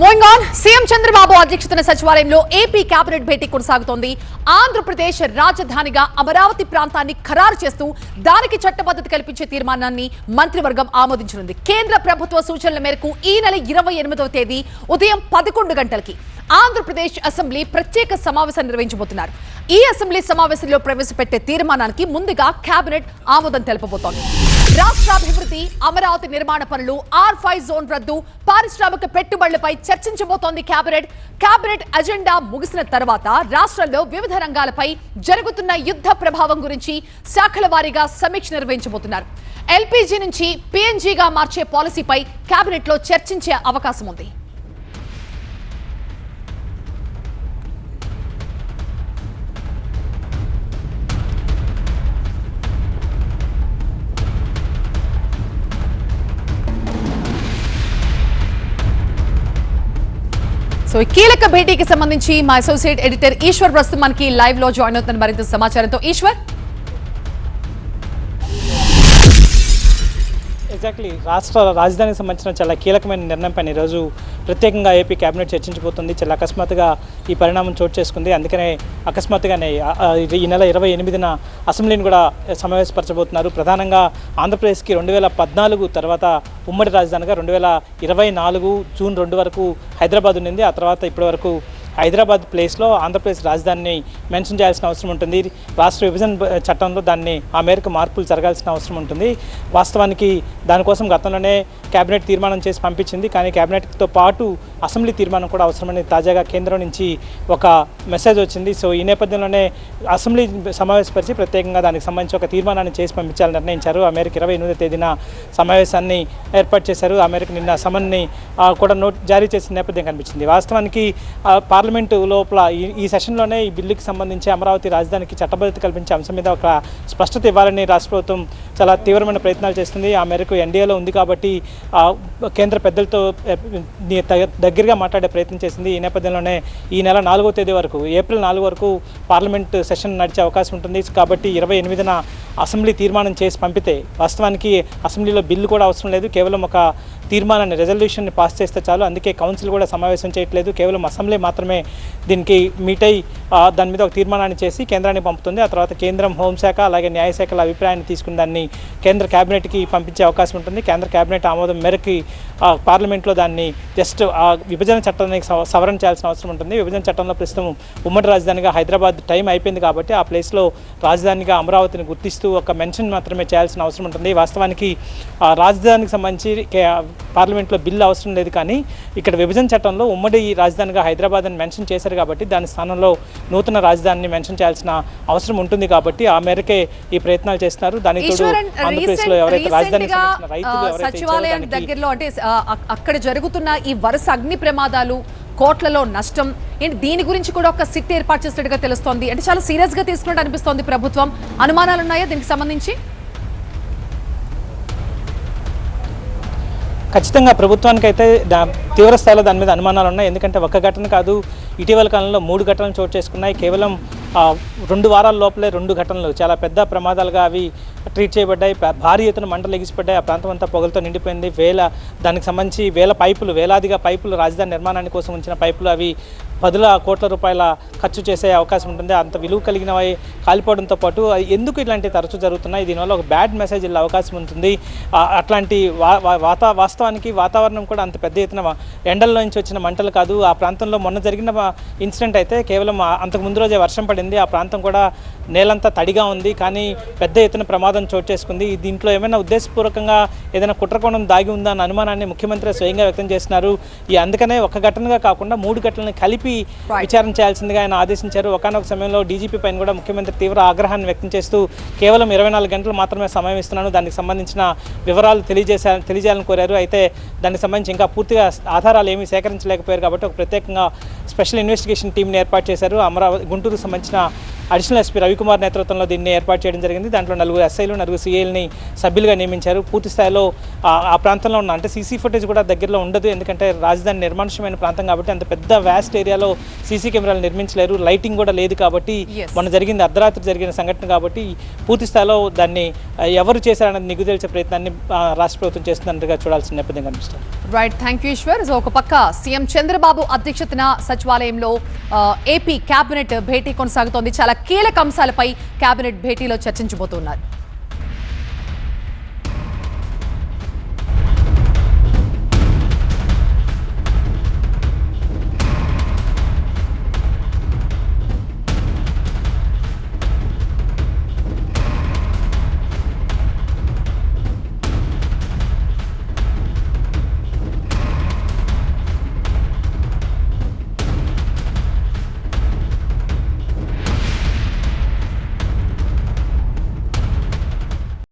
Moving on, CM Chandrababu అధ్యక్షతన సచివాలయంలో AP cabinet భేటీ కొనసాగుతోంది. ఆంధ్రప్రదేశ్ రాజధానిగా అమరావతి ప్రాంతాన్ని ఖరారు చేస్తూ దానికి చట్టబద్ధత కల్పించే తీర్మానాన్ని మంత్రివర్గం ఆమోదించనుంది. కేంద్ర ప్రభుత్వ సూచనల మేరకు ఈ నెల 28వ తేదీ ఉదయం 11 గంటలకి ఆంధ్రప్రదేశ్ అసెంబ్లీ ప్రత్యేక సమావేశం నిర్వహించబోతున్నారు. ఈ అసెంబ్లీ సమావేశంలో ప్రవేశపెట్టే తీర్మానానికి ముందుగా కేబినెట్ ఆమోదం తెలుపబోతోంది. రాష్ట్రాభివృద్ధి, అమరావతి నిర్మాణ పనులు, R5 జోన్ రద్దు, పారిశ్రామిక పెట్టుబడులపై చర్చించబోతోంది కేబినెట్ అజెండా ముగిసిన తర్వాత రాష్ట్రంలో వివిధ రంగాలపై జరుగుతున్న యుద్ధ ప్రభావం గురించి శాఖల వారీగా సమీక్ష నిర్వహించబోతున్నారు. LPG నుంచి PNGగా మార్చే పాలసీపై కేబినెట్ లో చర్చించే అవకాశం ఉంది. సో కీలక భేటీకి సంబంధించి మా అసోసియేట్ ఎడిటర్ ఈశ్వర్ ప్రస్తుతం మనకి లైవ్ లో జాయిన్ అవుతున్న మరింత సమాచారంతో. ఈశ్వర్, ఎగ్జాక్ట్లీ రాష్ట్ర రాజధానికి సంబంధించిన చాలా కీలకమైన నిర్ణయంపై ఈరోజు ప్రత్యేకంగా ఏపీ కేబినెట్ చర్చించబోతుంది. చాలా అకస్మాత్తుగా ఈ పరిణామం చోటు చేసుకుంది. అందుకనే అకస్మాత్తుగానే ఈ నెల 28న అసెంబ్లీని కూడా సమావేశపరచబోతున్నారు. ప్రధానంగా ఆంధ్రప్రదేశ్కి 2014 తర్వాత ఉమ్మడి రాజధానిగా 2024 జూన్ 2 వరకు హైదరాబాద్ ఉండింది. ఆ తర్వాత ఇప్పటి వరకు హైదరాబాద్ ప్లేస్లో ఆంధ్రప్రదేశ్ రాజధానిని మెన్షన్ చేయాల్సిన అవసరం ఉంటుంది. రాష్ట్ర విభజన చట్టంలో ఆ మేరకు మార్పులు జరగాల్సిన అవసరం ఉంటుంది. వాస్తవానికి దానికోసం గతంలోనే కేబినెట్ తీర్మానం చేసి పంపించింది. కానీ కేబినెట్తో పాటు అసెంబ్లీ తీర్మానం కూడా అవసరమని తాజాగా కేంద్రం నుంచి ఒక మెసేజ్ వచ్చింది. సో ఈ నేపథ్యంలోనే అసెంబ్లీ సమావేశపరిచి ప్రత్యేకంగా దానికి సంబంధించి ఒక తీర్మానాన్ని చేసి పంపించాలని నిర్ణయించారు. ఆ మేరకు 28వ తేదీన సమావేశాన్ని ఏర్పాటు చేశారు. ఆ మేరకు నిన్న సమన్ని కూడా జారీ చేసిన నేపథ్యం కనిపించింది. వాస్తవానికి పార్లమెంటు లోపల ఈ సెషన్లోనే ఈ బిల్లుకి సంబంధించి అమరావతి రాజధానికి చట్టబద్ధత కల్పించే అంశం మీద ఒక స్పష్టత ఇవ్వాలని రాష్ట్ర ప్రభుత్వం చాలా తీవ్రమైన ప్రయత్నాలు చేస్తుంది. ఆ మేరకు ఎన్డీఏలో ఉంది కాబట్టి కేంద్ర పెద్దలతో దగ్గరగా మాట్లాడే ప్రయత్నం చేసింది. ఈ నేపథ్యంలోనే ఈ నెల 4వ తేదీ వరకు, ఏప్రిల్ 4 వరకు పార్లమెంట్ సెషన్ నడిచే అవకాశం ఉంటుంది. కాబట్టి 28న అసెంబ్లీ తీర్మానం చేసి పంపితే వాస్తవానికి అసెంబ్లీలో బిల్లు కూడా అవసరం లేదు. కేవలం ఒక తీర్మానాన్ని, రెజల్యూషన్ని పాస్ చేస్తే చాలు. అందుకే కౌన్సిల్ కూడా సమావేశం చేయట్లేదు. కేవలం అసెంబ్లీ మాత్రమే దీనికి మీట్ అయి దాని మీద ఒక తీర్మానాన్ని చేసి కేంద్రానికి పంపుతుంది. ఆ తర్వాత కేంద్రం హోంశాఖ అలాగే న్యాయశాఖల అభిప్రాయాన్ని తీసుకుని దాన్ని కేంద్ర కేబినెట్కి పంపించే అవకాశం ఉంటుంది. కేంద్ర కేబినెట్ ఆమోదం మేరకు పార్లమెంట్లో దాన్ని జస్ట్ విభజన చట్టాన్ని సవరణ చేయాల్సిన అవసరం ఉంటుంది. విభజన చట్టంలో ప్రస్తుతం ఉమ్మడి రాజధానిగా హైదరాబాద్ టైం అయిపోయింది కాబట్టి ఆ ప్లేస్లో రాజధానిగా అమరావతిని గుర్తిస్తూ ఒక మెన్షన్ మాత్రమే చేయాల్సిన అవసరం ఉంటుంది. వాస్తవానికి రాజధానికి సంబంధించి పార్లమెంట్లో బిల్లు అవసరం లేదు. కానీ ఇక్కడ విభజన చట్టంలో ఉమ్మడి రాజధానిగా హైదరాబాద్ అని మెన్షన్ చేశారు కాబట్టి దాని స్థానంలో నూతన రాజధానిని మెన్షన్ చేయాల్సిన అవసరం ఉంటుంది. కాబట్టి ఆ మేరకే ఈ ప్రయత్నాలు చేస్తున్నారు. దానికి తోడు ఆంధ్రప్రదేశ్లో ఎవరైతే రాజధానికి సంబంధించిన రైతులు సచివాలయం దగ్గరలో అంటే అక్కడ జరుగుతున్న ఈ వరుస అగ్ని ప్రమాదాలు, కోట్లలో నష్టం ఏంటి, దీని గురించి కూడా ఒక సిట్ ఏర్పాటు చేసినట్టుగా తెలుస్తోంది. అంటే చాలా సీరియస్ గా తీసుకున్నట్టు అనిపిస్తోంది ప్రభుత్వం. అనుమానాలు ఉన్నాయా దీనికి సంబంధించి? ఖచ్చితంగా ప్రభుత్వానికైతే తీవ్ర స్థాయిలో దాని మీద అనుమానాలు ఉన్నాయి. ఎందుకంటే ఒక్క ఘటన కాదు, ఇటీవల కాలంలో 3 ఘటనలు చోటు చేసుకున్నాయి. కేవలం 2 వారాల లోపలే 2 ఘటనలు చాలా పెద్ద ప్రమాదాలుగా అవి ట్రీట్ చేయబడ్డాయి. భారీ ఎత్తున మంటలు ఎగిసిపడ్డాయి. ఆ ప్రాంతం అంతా పొగలతో నిండిపోయింది. దానికి సంబంధించి వేలాదిగా పైపులు, రాజధాని నిర్మాణానికి కోసం ఉంచిన పైపులు అవి 10 కోట్ల రూపాయల ఖర్చు చేసే అవకాశం ఉంటుంది. అంత విలువ కలిగినవి కాలిపోవడంతో పాటు ఎందుకు ఇట్లాంటి తరచూ జరుగుతున్నాయి, దీనివల్ల ఒక బ్యాడ్ మెసేజ్ వెళ్ళే అవకాశం ఉంటుంది. అట్లాంటి వాస్తవానికి వాతావరణం కూడా అంత పెద్ద ఎత్తున ఎండల్లో నుంచి వచ్చిన మంటలు కాదు. ఆ ప్రాంతంలో మొన్న జరిగిన ఇన్సిడెంట్ అయితే కేవలం అంతకు ముందు రోజే వర్షం పడింది. ఆ ప్రాంతం కూడా నేలంతా తడిగా ఉంది. కానీ పెద్ద ఎత్తున ప్రమాదం చోటు చేసుకుంది. దీంట్లో ఏమైనా ఉద్దేశపూర్వకంగా ఏదైనా కుట్రకోణం దాగి ఉందా అన్న అనుమానాన్ని ముఖ్యమంత్రి స్వయంగా వ్యక్తం చేస్తున్నారు. అందుకనే ఒక ఘటనగా కాకుండా 3 ఘటనలను కలిపి విచారణ చేయాల్సిందిగా ఆయన ఆదేశించారు. ఒకనొక సమయంలో డీజీపీ పైన కూడా ముఖ్యమంత్రి తీవ్ర ఆగ్రహాన్ని వ్యక్తం చేస్తూ కేవలం 24 గంటలు మాత్రమే సమయం ఇస్తున్నాను, దానికి సంబంధించిన వివరాలు తెలియజేయాలని కోరారు. అయితే దానికి సంబంధించి ఇంకా పూర్తిగా ఆధారాలు ఏమీ సేకరించలేకపోయారు కాబట్టి ఒక ప్రత్యేకంగా స్పెషల్ ఇన్వెస్టిగేషన్ టీంని ఏర్పాటు చేశారు. గుంటూరుకు సంబంధించిన అడిషనల్ ఎస్పీ రవికుమార్ నేతృత్వంలో దీన్ని ఏర్పాటు చేయడం జరిగింది. దాంట్లో 4 ఎస్ఐలు 4 సిఐల్ని సభ్యులుగా నియమించారు. పూర్తి స్థాయిలో ఆ ప్రాంతంలో ఉన్న అంటే సీసీ ఫుటేజ్ కూడా దగ్గరలో ఉండదు, ఎందుకంటే రాజధాని నిర్మానుష్యమైన ప్రాంతం కాబట్టి అంత పెద్ద వ్యాస్ట్ ఏరియాలో సీసీ కెమెరాలు నిర్మించలేరు, లైటింగ్ కూడా లేదు కాబట్టి మొన్న జరిగింది అర్ధరాత్రి జరిగిన సంఘటన కాబట్టి పూర్తి స్థాయిలో దాన్ని ఎవరు చేశారన్నది నిగ్గుదేల్చే ప్రయత్నాన్ని రాష్ట్ర ప్రభుత్వం చేస్తున్నట్టుగా చూడాల్సిన నేపథ్యం కనిపిస్తుంది. Right, thank you Eshwar. ఒక పక్క సీఎం చంద్రబాబు అధ్యక్షతన సచివాలయంలో ఏపీ కేబినెట్ భేటీ కొనసాగుతోంది. చాలా కీలక అంశాలపై కేబినెట్ భేటీలో చర్చించబోతున్నారు.